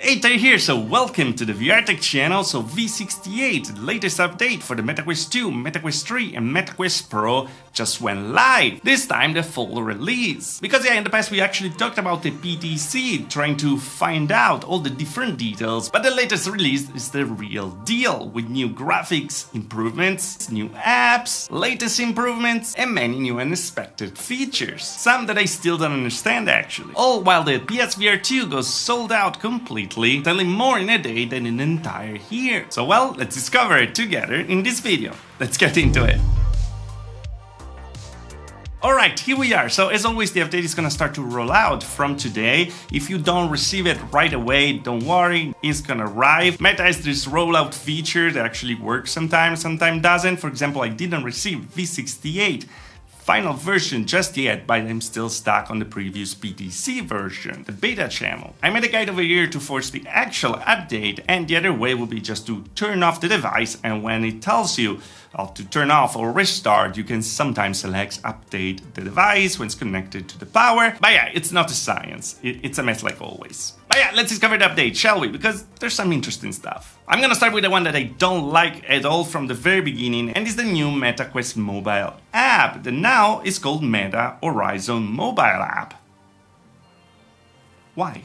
Hey, Tay here, so welcome to the VR Tech channel. So v68, the latest update for the MetaQuest 2, MetaQuest 3 and MetaQuest Pro just went live. This time the full release. Because in the past we actually talked about the PTC, trying to find out all the different details, but the latest release is the real deal, with new graphics improvements, new apps, latest improvements, and many new unexpected features. Some that I still don't understand actually. All while the PSVR2 goes sold out completely, selling more in a day than in an entire year. So well, let's discover it together in this video. Let's get into it. Alright, here we are. So as always, the update is gonna start to roll out from today. If you don't receive it right away, don't worry, it's gonna arrive. Meta has this rollout feature that actually works sometimes doesn't. For example, I didn't receive v68 final version just yet, but I'm still stuck on the previous PTC version, the beta channel. I made a guide over here to force the actual update, and the other way will be just to turn off the device, and when it tells you to turn off or restart, you can sometimes select update the device when it's connected to the power. But yeah, it's not a science, it's a mess like always. But yeah, let's discover the update, shall we? Because there's some interesting stuff. I'm gonna start with the one that I don't like at all from the very beginning, and is the new MetaQuest mobile app that now is called Meta Horizon Mobile App. Why?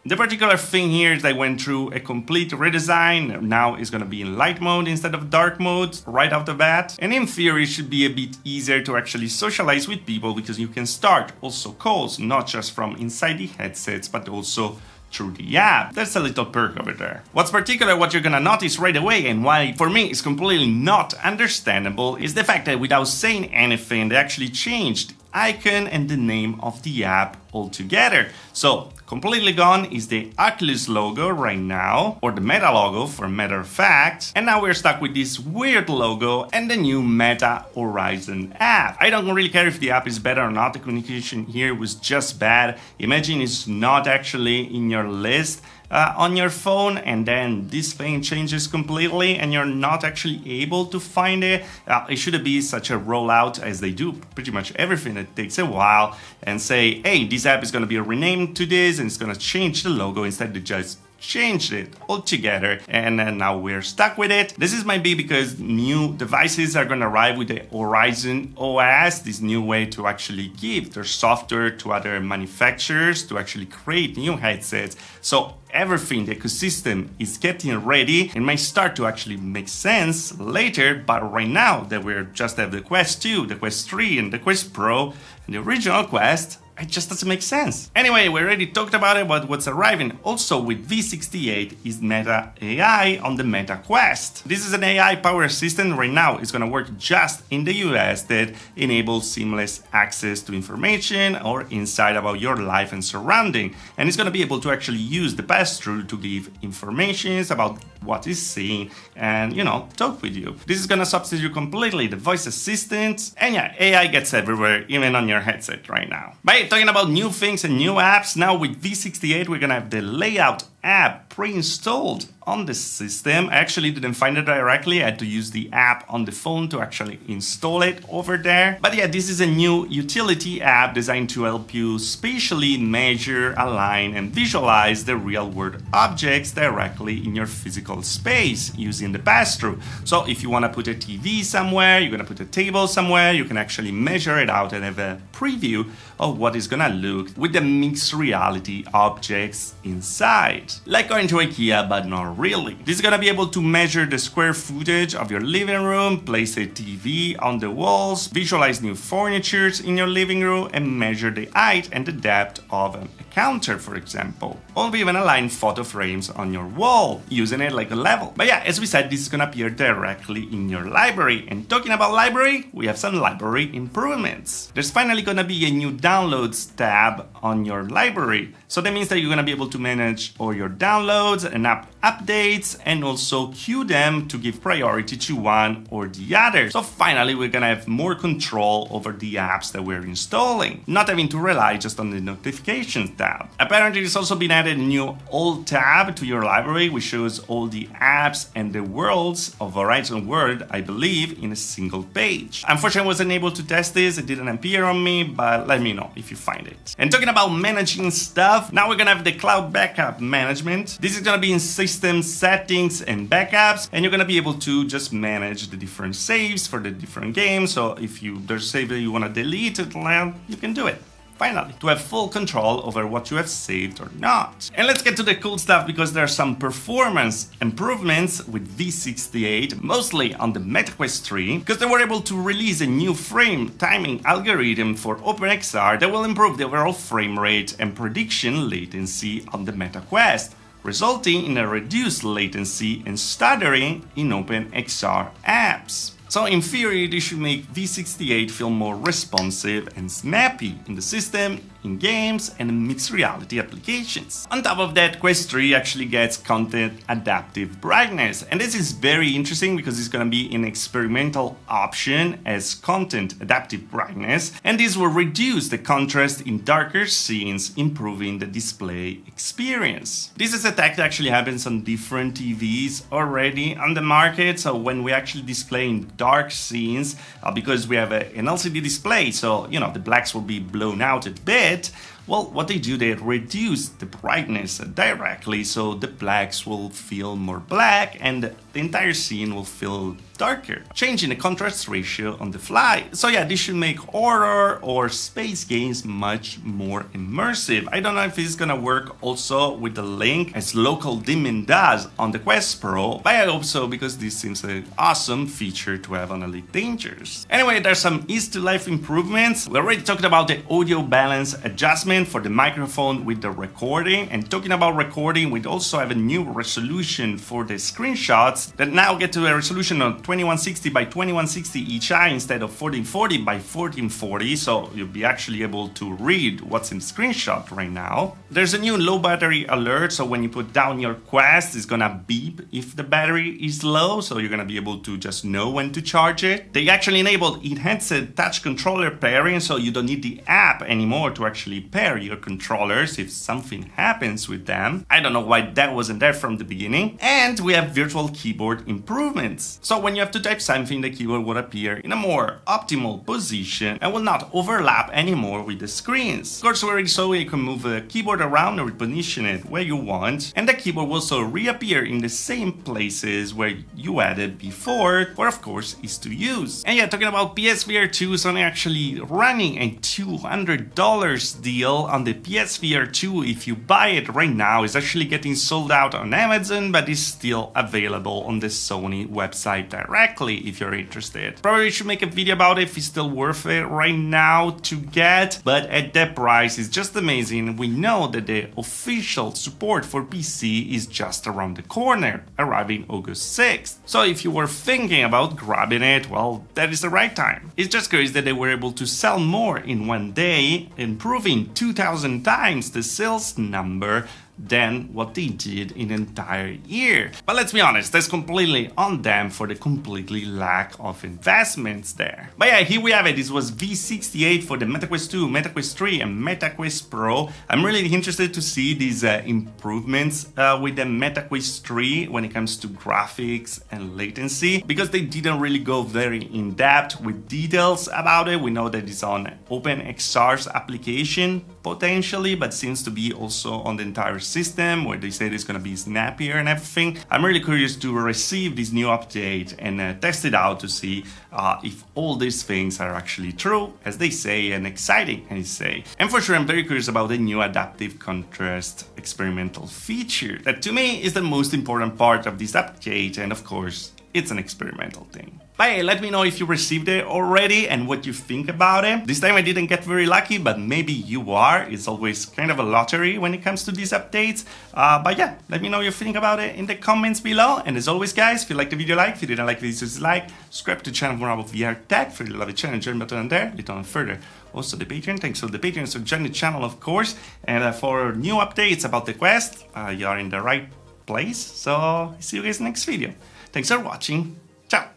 The particular thing here is they went through a complete redesign. Now it's gonna be in light mode instead of dark mode right off the bat. And in theory, it should be a bit easier to actually socialize with people, because you can start also calls, not just from inside the headsets, but also through the app. There's a little perk over there. What's particular, what you're gonna notice right away, and why for me is completely not understandable, is the fact that without saying anything, they actually changed the icon and the name of the app altogether. So completely gone is the Oculus logo right now, or the Meta logo for matter of fact, and now we're stuck with this weird logo and the new Meta Horizon app. I don't really care if the app is better or not, the communication here was just bad. Imagine it's not actually in your list on your phone, and then this thing changes completely and you're not actually able to find it. It shouldn't be such a rollout, as they do pretty much everything that takes a while, and say, hey, this app is going to be renamed to this and it's going to change the logo. Instead they just changed it altogether, and now we're stuck with it. This is might be because new devices are going to arrive with the Horizon OS, this new way to actually give their software to other manufacturers to actually create new headsets. So everything, the ecosystem is getting ready and might start to actually make sense later, but right now that we just have the Quest 2, the Quest 3 and the Quest Pro and the original Quest, it just doesn't make sense. Anyway, we already talked about it, but what's arriving also with v68 is Meta AI on the Meta Quest. This is an AI power assistant right now. It's gonna work just in the US that enables seamless access to information or insight about your life and surrounding. And it's gonna be able to actually use the pass-through to give information about what it's seeing and, talk with you. This is gonna substitute completely the voice assistant, and yeah, AI gets everywhere, even on your headset right now. But talking about new things and new apps, now with v68 we're gonna have the layout app pre-installed on the system. I actually didn't find it directly, I had to use the app on the phone to actually install it over there. But yeah, this is a new utility app designed to help you spatially measure, align and visualize the real-world objects directly in your physical space using the pass-through. So if you want to put a TV somewhere, you're going to put a table somewhere, you can actually measure it out and have a preview of what it's gonna look with the mixed reality objects inside. Like going to IKEA, but not really. This is gonna be able to measure the square footage of your living room, place a TV on the walls, visualize new furniture in your living room, and measure the height and the depth of a counter, for example. Or even align photo frames on your wall, using it like a level. But yeah, as we said, this is gonna appear directly in your library. And talking about library, we have some library improvements. There's finally gonna be a new downloads tab on your library. So that means that you're gonna be able to manage all your downloads and app updates, and also queue them to give priority to one or the other. So finally, we're gonna have more control over the apps that we're installing, not having to rely just on the notifications tab. Apparently, there's also been added a new Alt tab to your library, which shows all the apps and the worlds of Horizon World, I believe, in a single page. Unfortunately, I wasn't able to test this, it didn't appear on me, but let me know if you find it. And talking about managing stuff, now we're gonna have the cloud backup management. This is gonna be in system settings and backups, and you're gonna be able to just manage the different saves for the different games. So if there's a save that you wanna delete, you can do it. Finally, to have full control over what you have saved or not. And let's get to the cool stuff, because there are some performance improvements with v68, mostly on the MetaQuest 3, because they were able to release a new frame timing algorithm for OpenXR that will improve the overall frame rate and prediction latency on the MetaQuest, resulting in a reduced latency and stuttering in OpenXR apps. So in theory, this should make v68 feel more responsive and snappy in the system, in games, and in mixed reality applications. On top of that, Quest 3 actually gets content adaptive brightness, and this is very interesting because it's gonna be an experimental option as content adaptive brightness, and this will reduce the contrast in darker scenes, improving the display experience. This is a tech that actually happens on different TVs already on the market, so when we actually display in dark scenes, because we have an LCD display, so the blacks will be blown out a bit. Well, what they do, they reduce the brightness directly, so the blacks will feel more black and the entire scene will feel darker, changing the contrast ratio on the fly. So yeah, this should make horror or space games much more immersive. I don't know if it's gonna work also with the link as local dimming does on the Quest Pro, but I hope so, because this seems an awesome feature to have on Elite Dangerous. Anyway, there's some ease to life improvements. We already talked about the audio balance adjustment for the microphone with the recording, and talking about recording, we also have a new resolution for the screenshots that now get to a resolution of 2160 by 2160 each eye instead of 1440 by 1440, so you'll be actually able to read what's in the screenshot right now. There's a new low battery alert, so when you put down your Quest, it's gonna beep if the battery is low, so you're gonna be able to just know when to charge it. They actually enabled in-headset touch controller pairing, so you don't need the app anymore to actually pair your controllers if something happens with them. I don't know why that wasn't there from the beginning. And we have virtual keyboard improvements. So when you have to type something, the keyboard will appear in a more optimal position and will not overlap anymore with the screens. Of course, we already saw you can move the keyboard around and reposition it where you want, and the keyboard will also reappear in the same places where you had it before, or of course is to use. And yeah, talking about PSVR2, is only actually running a $200 deal on the PSVR2. If you buy it right now, it's actually getting sold out on Amazon, but is still available on the Sony website directly if you're interested. Probably should make a video about it if it's still worth it right now to get, but at that price it's just amazing. We know that the official support for PC is just around the corner, arriving August 6th. So if you were thinking about grabbing it, well, that is the right time. It's just curious that they were able to sell more in one day, improving 2,000 times the sales number than what they did in an entire year. But let's be honest, that's completely on them for the completely lack of investments there. But yeah, here we have it. This was v68 for the MetaQuest 2, MetaQuest 3 and MetaQuest Pro. I'm really interested to see these improvements with the MetaQuest 3 when it comes to graphics and latency, because they didn't really go very in depth with details about it. We know that it's on OpenXR's application potentially, but seems to be also on the entire system where they say it's going to be snappier and everything. I'm really curious to receive this new update and test it out to see if all these things are actually true, as they say, and exciting, as they say. And for sure, I'm very curious about the new adaptive contrast experimental feature. That to me is the most important part of this update, and of course, it's an experimental thing. But hey, let me know if you received it already and what you think about it. This time I didn't get very lucky, but maybe you are. It's always kind of a lottery when it comes to these updates. But yeah, let me know what you think about it in the comments below. And as always, guys, if you liked the video, like. If you didn't like the video, dislike. Subscribe to the channel for more about VR tech. If you love the channel, join button on there. Little on further. Also the Patreon. Thanks for the Patreon. So join the channel, of course. And for new updates about the Quest, you are in the right place. So see you guys in the next video. Thanks for watching. Ciao.